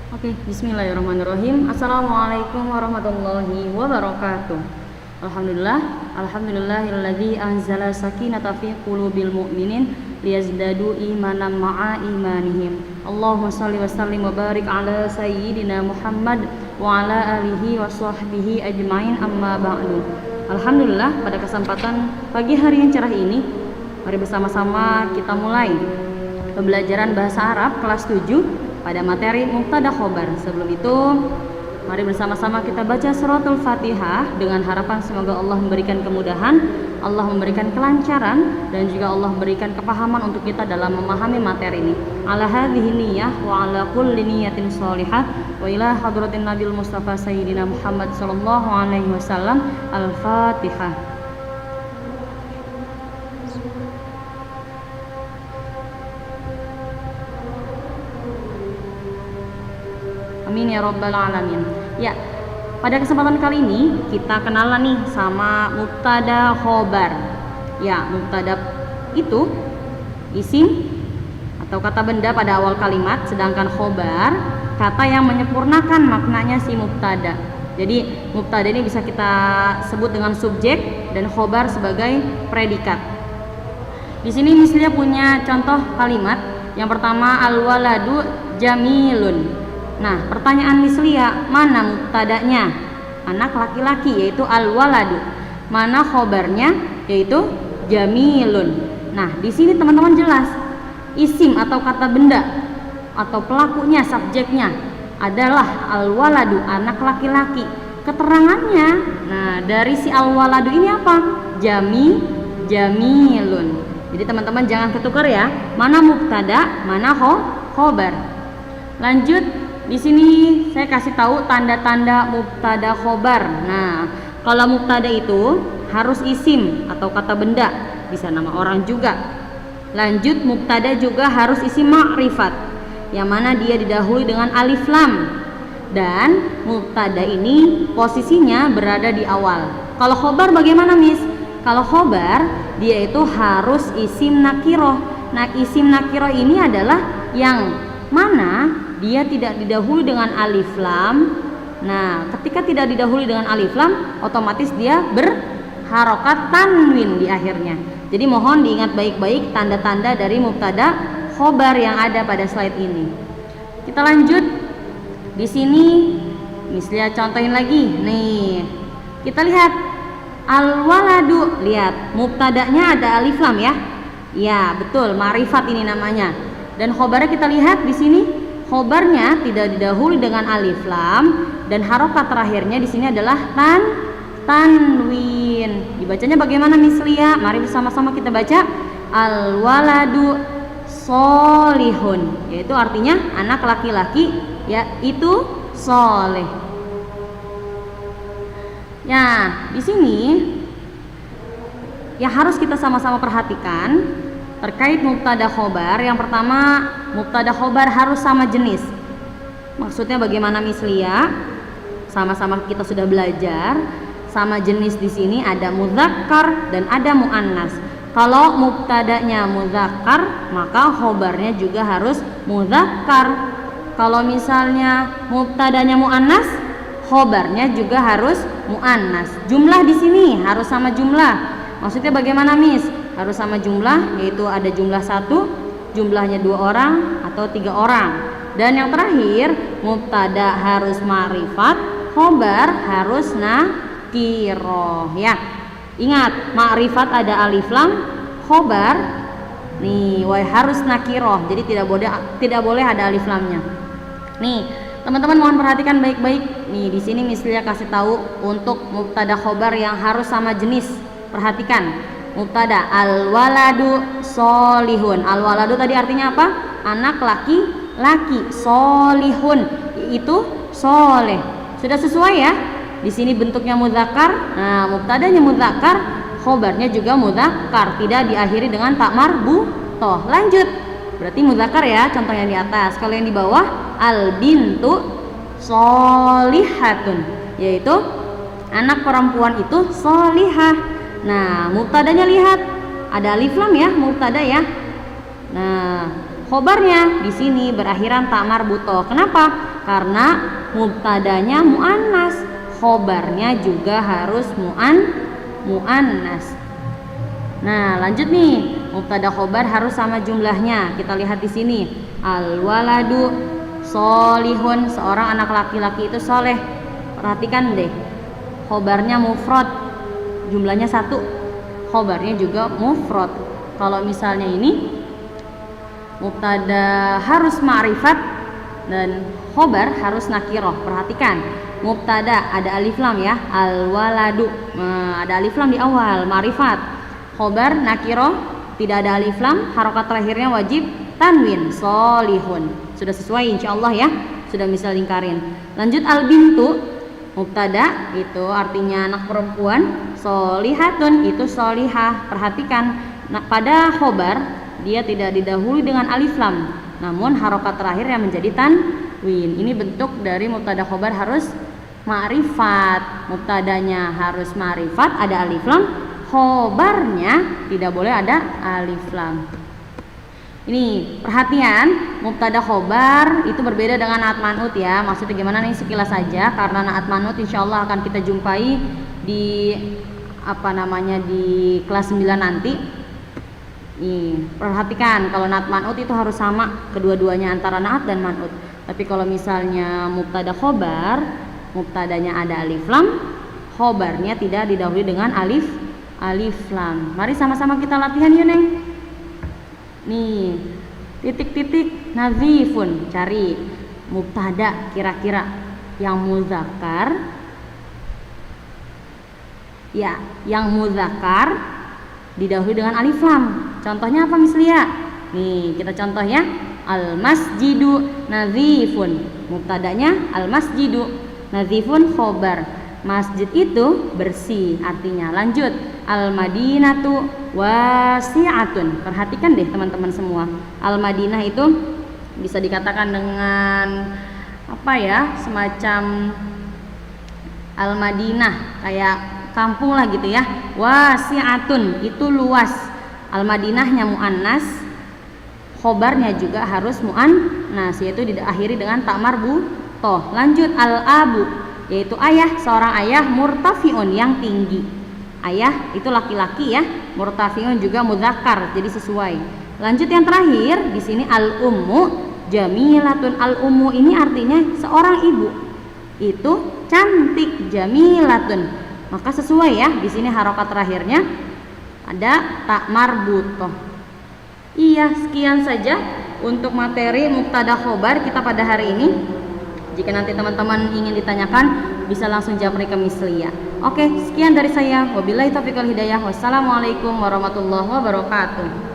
Oke, bismillahirrahmanirrahim. Assalamualaikum warahmatullahi wabarakatuh. Alhamdulillah, alhamdulillahilladzi anzala sakinata fi qulubil mu'minin liyazdadu imanan ma'a imanihim. Allahumma shalli wa sallim wa barik ala sayyidina Muhammad wa ala alihi wa sahbihi ajmain, amma ba'du. Alhamdulillah, pada kesempatan pagi hari yang cerah ini, mari bersama-sama kita mulai pembelajaran bahasa Arab kelas 7 pada materi mubtada khobar. Sebelum itu, mari bersama-sama kita baca suratul Fatihah dengan harapan semoga Allah memberikan kemudahan, Allah memberikan kelancaran, dan juga Allah memberikan kepahaman untuk kita dalam memahami materi ini. Ala hadhihi niyyah wa ala kulli niyyatin sholihah wa ila hadratin Nabil Mustafa Sayyidina Muhammad sallallahu alaihi wasallam. Al-Fatihah. Amin ya rabbal alamin. Ya, pada kesempatan kali ini kita kenalan nih sama mubtada khobar. Ya, mubtada itu isim atau kata benda pada awal kalimat, sedangkan khobar kata yang menyempurnakan maknanya si mubtada. Jadi mubtada ini bisa kita sebut dengan subjek dan khobar sebagai predikat. Di sini misalnya punya contoh kalimat. Yang pertama, al-waladu jamilun. Nah, pertanyaan mislia, mana mubtadanya? Anak laki-laki, yaitu al-waladu. Mana khobarnya? Yaitu jamilun. Nah, di sini teman-teman jelas, isim atau kata benda atau pelakunya, subjeknya adalah al-waladu, anak laki-laki. Keterangannya, nah dari si al-waladu ini apa? Jamilun. Jadi teman-teman jangan ketukar ya. Mana mubtada, mana khobar. Lanjut. Di sini saya kasih tahu tanda-tanda mubtada khobar. Nah, kalau mubtada itu harus isim atau kata benda, bisa nama orang juga. Lanjut, mubtada juga harus isim ma'rifat, yang mana dia didahului dengan alif lam. Dan mubtada ini posisinya berada di awal. Kalau khobar bagaimana, Miss? Kalau khobar dia itu harus isim nakiroh. Nah, isim nakiroh ini adalah yang mana dia tidak didahului dengan alif lam. Nah, ketika tidak didahului dengan alif lam, otomatis dia berharokat tanwin di akhirnya. Jadi mohon diingat baik-baik tanda-tanda dari mubtada khobar yang ada pada slide ini. Kita lanjut. Di sini misalnya contohin lagi. Nih, kita lihat al-waladu. Lihat, mubtadanya ada alif lam ya. Ya, betul, ma'rifat ini namanya. Dan khobarnya kita lihat di sini. Khobarnya tidak didahului dengan alif lam dan harokat terakhirnya di sini adalah tanwin. Dibacanya bagaimana mislia? Mari bersama-sama kita baca al-waladu solihun, yaitu artinya anak laki-laki, yaitu soleh. Ya, di sini yang harus kita sama-sama perhatikan terkait mubtada khobar. Yang pertama, mubtada khobar harus sama jenis. Maksudnya bagaimana mislia? Sama-sama kita sudah belajar. Sama jenis di sini ada mudzakkar dan ada muannas. Kalau mubtadanya mudzakkar, maka khobarnya juga harus mudzakkar. Kalau misalnya mubtadanya muannas, khobarnya juga harus muannas. Jumlah di sini harus sama jumlah. Maksudnya bagaimana, Miss? Harus sama jumlah, yaitu ada jumlah 1, jumlahnya 2 orang atau 3 orang. Dan yang terakhir, mubtada harus ma'rifat, khobar harus nakiroh ya. Ingat, ma'rifat ada alif lam, khobar nih harus nakiroh. Jadi tidak boleh ada alif lamnya. Nih, teman-teman mohon perhatikan baik-baik. Nih, di sini misalnya kasih tahu untuk mubtada khobar yang harus sama jenis. Perhatikan. Mubtada al-waladu solihun. Al-waladu tadi artinya apa? Anak laki-laki. Solihun itu soleh. Sudah sesuai ya? Di sini bentuknya mudzakkar. Nah, mubtadanya mudzakkar, khobarnya juga mudzakkar, tidak diakhiri dengan tak marbutoh. Lanjut. Berarti mudzakkar ya, contoh yang di atas. Kalau yang di bawah, al-bintu solihatun, yaitu anak perempuan itu solihah. Nah, mubtadanya lihat ada alif lam ya, mubtada ya. Nah, Khobarnya di sini berakhiran tak marbutoh. Kenapa? Karena mubtadanya muannas, khobarnya juga harus muannas. Nah, lanjut nih. Mubtada khobar harus sama jumlahnya. Kita lihat di sini. Al waladu solihun, seorang anak laki-laki itu soleh. Perhatikan deh. Khobarnya mufrad, jumlahnya 1. Khobarnya juga mufrad. Kalau misalnya ini mubtada harus ma'rifat dan khobar harus nakiroh. Perhatikan, mubtada ada alif lam ya, al waladu, ada alif lam di awal, ma'rifat. Khobar nakiroh, tidak ada alif lam, harokat terakhirnya wajib tanwin, solihun. Sudah sesuai insyaallah ya, sudah bisa lingkarin. Lanjut, al bintu, mubtada itu artinya anak perempuan, solihatun itu solihah. Perhatikan, pada khobar dia tidak didahului dengan alif lam, namun harokat terakhir yang menjadi tanwin. Ini bentuk dari mubtada khobar harus ma'rifat. Mubtadanya harus ma'rifat, ada alif lam. Khobarnya tidak boleh ada alif lam. Ini perhatian, mubtada khobar itu berbeda dengan naat man'ut ya. Maksudnya gimana nih, sekilas saja, karena naat man'ut insyaallah akan kita jumpai di di kelas 9 nanti. Nih, perhatikan kalau naat man'ut itu harus sama kedua-duanya antara naat dan man'ut. Tapi kalau misalnya mubtada khobar, mubtadanya ada alif lam, khobarnya tidak didahului dengan alif lam. Mari sama-sama kita latihan yuk Neng. Nih, titik-titik nazifun, cari mubtada kira-kira yang muzakkar. Ya, yang muzakkar didahului dengan alif lam. Contohnya apa Miss Lia? Nih, kita contoh ya. Al masjidu nazifun. Mubtadanya al masjidu, nazifun khobar. Masjid itu bersih artinya. Lanjut, al madinatu wasi'atun. Perhatikan deh teman-teman semua. Al Madinah itu bisa dikatakan dengan semacam al Madinah, kayak kampung lah gitu ya. Wasi'atun itu luas. Al Madinahnya muannas, khobarnya juga harus muannas, yaitu diakhiri dengan tak marbutoh. Lanjut, al abu yaitu ayah, seorang ayah, murtafiun yang tinggi. Ayah itu laki-laki ya, murtafiun juga mudzakkar, jadi sesuai. Lanjut yang terakhir di sini al ummu jamilatun. Al ummu ini artinya seorang ibu itu cantik, jamilatun. Maka sesuai ya, di sini harokat terakhirnya ada tak marbutoh. Iya, sekian saja untuk materi mubtada khobar kita pada hari ini. Jika nanti teman-teman ingin ditanyakan, bisa langsung japri ke Miss Lia. Oke, sekian dari saya. Wabillahi taufiq wal hidayah. Wassalamualaikum warahmatullahi wabarakatuh.